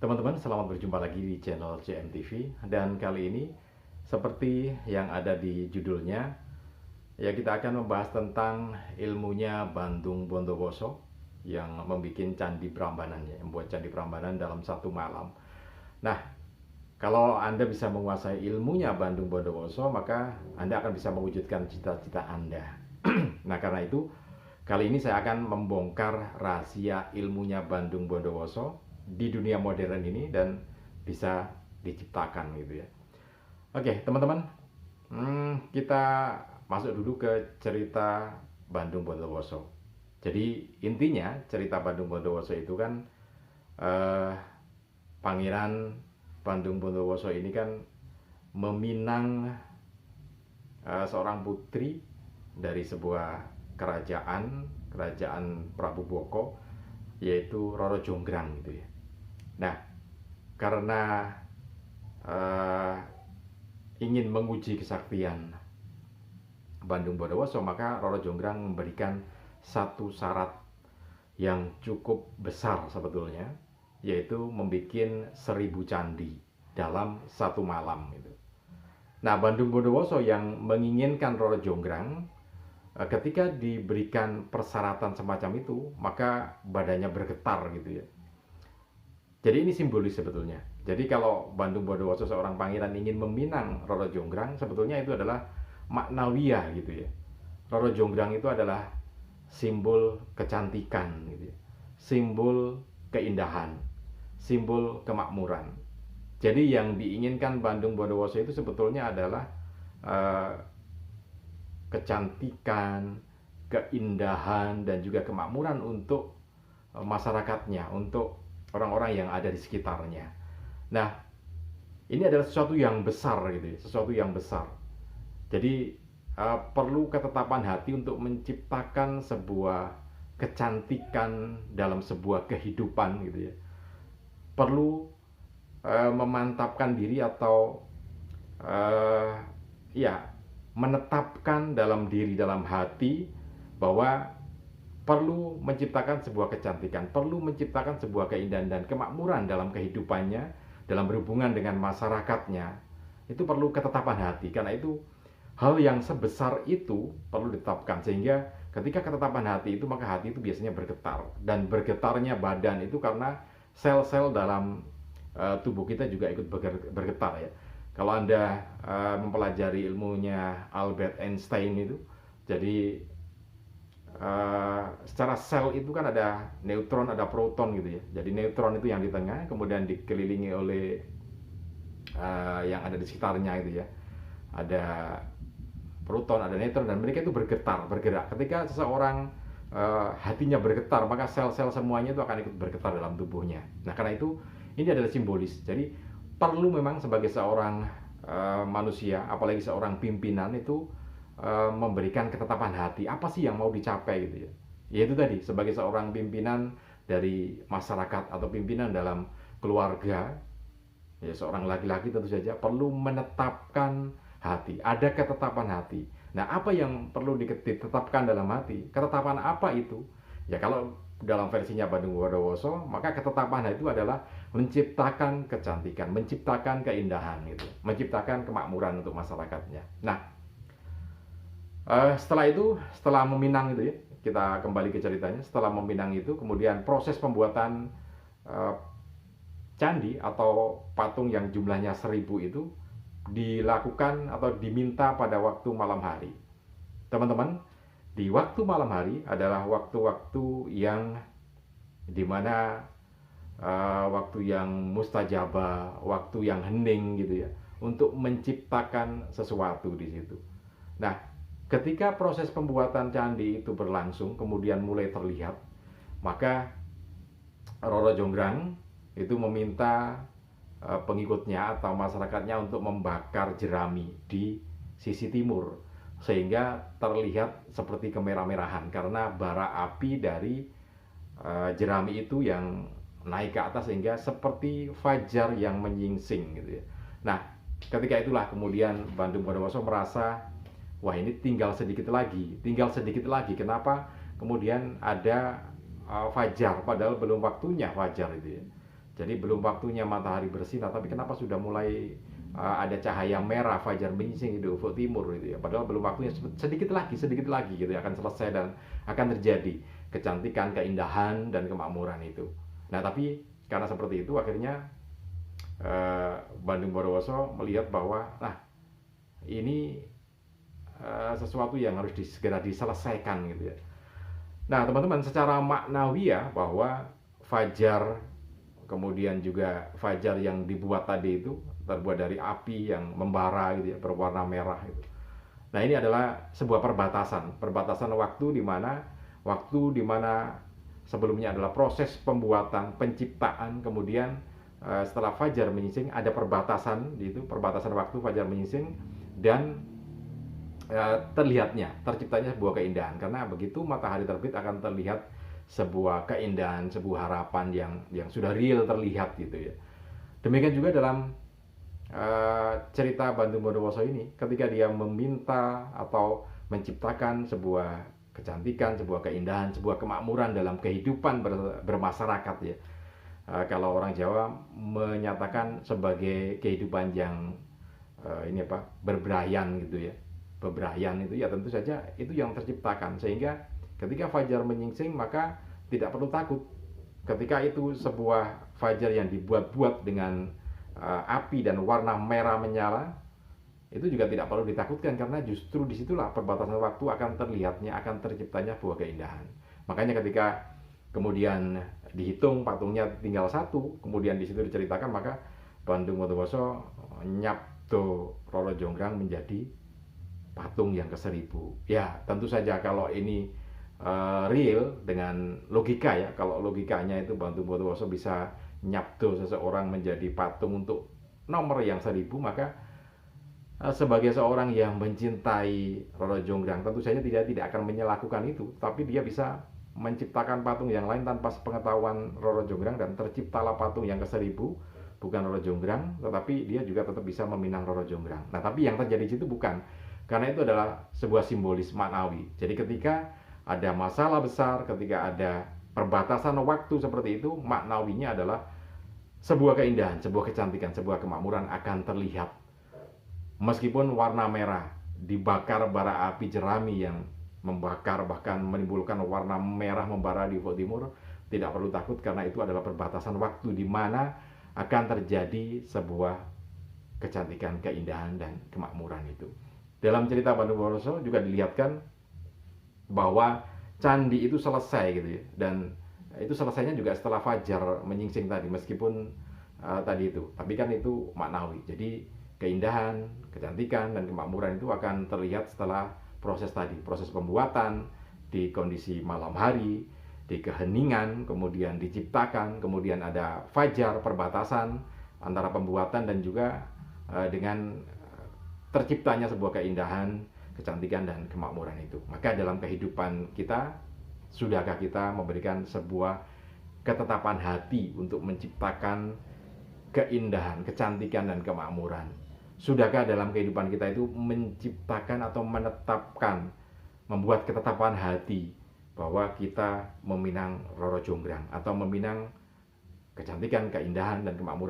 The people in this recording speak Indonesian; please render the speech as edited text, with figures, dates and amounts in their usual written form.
Teman-teman, selamat berjumpa lagi di channel CMTV. Dan kali ini, seperti yang ada di judulnya, ya kita akan membahas tentang ilmunya Bandung Bondowoso yang membuat Candi Prambanan, ya, membuat Candi Prambanan dalam satu malam. Nah, kalau Anda bisa menguasai ilmunya Bandung Bondowoso, maka Anda akan bisa mewujudkan cita-cita Anda. Nah, karena itu, kali ini saya akan membongkar rahasia ilmunya Bandung Bondowoso di dunia modern ini dan bisa diciptakan gitu ya. Oke, teman-teman, kita masuk dulu ke cerita Bandung Bondowoso. Jadi intinya cerita Bandung Bondowoso itu kan Pangeran Bandung Bondowoso ini kan meminang seorang putri dari sebuah kerajaan Prabu Boko, yaitu Roro Jonggrang gitu ya. Nah, karena ingin menguji kesaktian Bandung Bondowoso, maka Roro Jonggrang memberikan satu syarat yang cukup besar sebetulnya, yaitu membuat 1000 candi dalam satu malam gitu. Nah, Bandung Bondowoso yang menginginkan Roro Jonggrang, ketika diberikan persyaratan semacam itu, maka badannya bergetar gitu ya. Jadi ini simbolis sebetulnya. Jadi kalau Bandung Bondowoso seorang pangeran ingin meminang Roro Jonggrang, sebetulnya itu adalah maknawiyah gitu ya. Roro Jonggrang itu adalah simbol kecantikan gitu ya. Simbol keindahan, simbol kemakmuran. Jadi yang diinginkan Bandung Bondowoso itu sebetulnya adalah kecantikan, keindahan, dan juga kemakmuran untuk masyarakatnya, untuk orang-orang yang ada di sekitarnya. Nah, ini adalah sesuatu yang besar gitu ya, sesuatu yang besar. Jadi perlu ketetapan hati untuk menciptakan sebuah kecantikan dalam sebuah kehidupan gitu ya. Perlu memantapkan diri atau ya menetapkan dalam diri, dalam hati, bahwa perlu menciptakan sebuah kecantikan, perlu menciptakan sebuah keindahan dan kemakmuran dalam kehidupannya, dalam berhubungan dengan masyarakatnya. Itu perlu ketetapan hati. Karena itu hal yang sebesar itu perlu ditetapkan, sehingga ketika ketetapan hati itu, maka hati itu biasanya bergetar. Dan bergetarnya badan itu karena sel-sel dalam tubuh kita juga ikut bergetar ya. Kalau Anda mempelajari ilmunya Albert Einstein itu, jadi secara sel itu kan ada neutron, ada proton gitu ya. Jadi neutron itu yang di tengah, kemudian dikelilingi oleh yang ada di sekitarnya gitu ya. Ada proton, ada neutron, dan mereka itu bergerak. Ketika seseorang hatinya bergetar, maka sel-sel semuanya itu akan ikut bergetar dalam tubuhnya. Nah, karena itu ini adalah simbolis. Jadi perlu memang sebagai seorang manusia, apalagi seorang pimpinan itu memberikan ketetapan hati. Apa sih yang mau dicapai gitu ya? Yaitu tadi, sebagai seorang pimpinan dari masyarakat atau pimpinan dalam keluarga, ya seorang laki-laki tentu saja perlu menetapkan hati. Ada ketetapan hati. Nah, apa yang perlu ditetapkan dalam hati? Ketetapan apa itu? Ya kalau dalam versinya Bandung Bondowoso, maka ketetapan itu adalah menciptakan kecantikan, menciptakan keindahan gitu, menciptakan kemakmuran untuk masyarakatnya. Nah, setelah itu, setelah meminang itu ya, kita kembali ke ceritanya. Setelah meminang itu, kemudian proses pembuatan candi atau patung yang jumlahnya 1000 itu dilakukan atau diminta pada waktu malam hari. Teman-teman, di waktu malam hari adalah waktu-waktu yang dimana waktu yang mustajabah, waktu yang hening gitu ya, untuk menciptakan sesuatu di situ. Nah, ketika proses pembuatan candi itu berlangsung, kemudian mulai terlihat, maka Roro Jonggrang itu meminta pengikutnya atau masyarakatnya untuk membakar jerami di sisi timur, sehingga terlihat seperti kemerah-merahan karena bara api dari jerami itu yang naik ke atas sehingga seperti fajar yang menyingsing gitu ya. Nah, ketika itulah kemudian Bandung Bondowoso merasa, wah ini tinggal sedikit lagi. Kenapa kemudian ada fajar padahal belum waktunya fajar itu ya. Jadi belum waktunya matahari bersinar, tapi kenapa sudah mulai ada cahaya merah fajar menyingsing di ufuk timur gitu ya. Padahal belum waktunya, sedikit lagi gitu ya, akan selesai dan akan terjadi kecantikan, keindahan dan kemakmuran itu. Nah, tapi karena seperti itu akhirnya Bandung Bondowoso melihat bahwa ini sesuatu yang harus segera diselesaikan gitu ya. Nah, teman-teman, secara maknawi ya, bahwa fajar, kemudian juga fajar yang dibuat tadi itu terbuat dari api yang membara gitu ya, berwarna merah gitu. Nah, ini adalah sebuah perbatasan waktu di mana sebelumnya adalah proses pembuatan, penciptaan, kemudian setelah fajar menyingsing ada perbatasan waktu fajar menyingsing dan terciptanya sebuah keindahan. Karena begitu matahari terbit akan terlihat sebuah keindahan, sebuah harapan yang sudah real terlihat gitu ya. Demikian juga dalam cerita Bandung Bondowoso ini, ketika dia meminta atau menciptakan sebuah kecantikan, sebuah keindahan, sebuah kemakmuran dalam kehidupan bermasyarakat ya. Kalau orang Jawa menyatakan sebagai kehidupan yang bebrayan gitu ya. Bebrayan itu ya tentu saja itu yang terciptakan, sehingga ketika fajar menyingsing maka tidak perlu takut. Ketika itu sebuah fajar yang dibuat-buat dengan api dan warna merah menyala, itu juga tidak perlu ditakutkan, karena justru disitulah perbatasan waktu akan terciptanya sebuah keindahan. Makanya ketika kemudian dihitung patungnya tinggal satu, kemudian di situ diceritakan, maka Bandung Bondowoso nyapto Roro Jonggrang menjadi patung yang ke-1000. Ya, tentu saja kalau ini real dengan logika ya, kalau logikanya itu Bandung Bondowoso bisa nyapto seseorang menjadi patung untuk nomor yang 1000, maka sebagai seorang yang mencintai Roro Jonggrang tentu saja tidak akan melakukan itu, tapi dia bisa menciptakan patung yang lain tanpa sepengetahuan Roro Jonggrang, dan terciptalah patung yang ke-1000, bukan Roro Jonggrang, tetapi dia juga tetap bisa meminang Roro Jonggrang. Nah, tapi yang terjadi di situ bukan, karena itu adalah sebuah simbolis maknawi. Jadi ketika ada masalah besar, ketika ada perbatasan waktu seperti itu, maknawinya adalah sebuah keindahan, sebuah kecantikan, sebuah kemakmuran akan terlihat. Meskipun warna merah dibakar bara api jerami yang membakar, bahkan menimbulkan warna merah membara di ufuk timur, tidak perlu takut, karena itu adalah perbatasan waktu di mana akan terjadi sebuah kecantikan, keindahan dan kemakmuran itu. Dalam cerita Bandung Bondowoso juga dilihatkan bahwa candi itu selesai gitu ya, dan itu selesainya juga setelah fajar menyingsing tadi, meskipun tadi itu, tapi kan itu maknawi. Jadi keindahan, kecantikan dan kemakmuran itu akan terlihat setelah proses tadi, proses pembuatan di kondisi malam hari, di keheningan, kemudian diciptakan, kemudian ada fajar, perbatasan antara pembuatan dan juga dengan terciptanya sebuah keindahan, kecantikan dan kemakmuran itu. Maka dalam kehidupan kita, sudahkah kita memberikan sebuah ketetapan hati untuk menciptakan keindahan, kecantikan dan kemakmuran? Sudahkah dalam kehidupan kita itu menciptakan atau menetapkan, membuat ketetapan hati bahwa kita meminang Roro Jonggrang atau meminang kecantikan, keindahan dan kemakmuran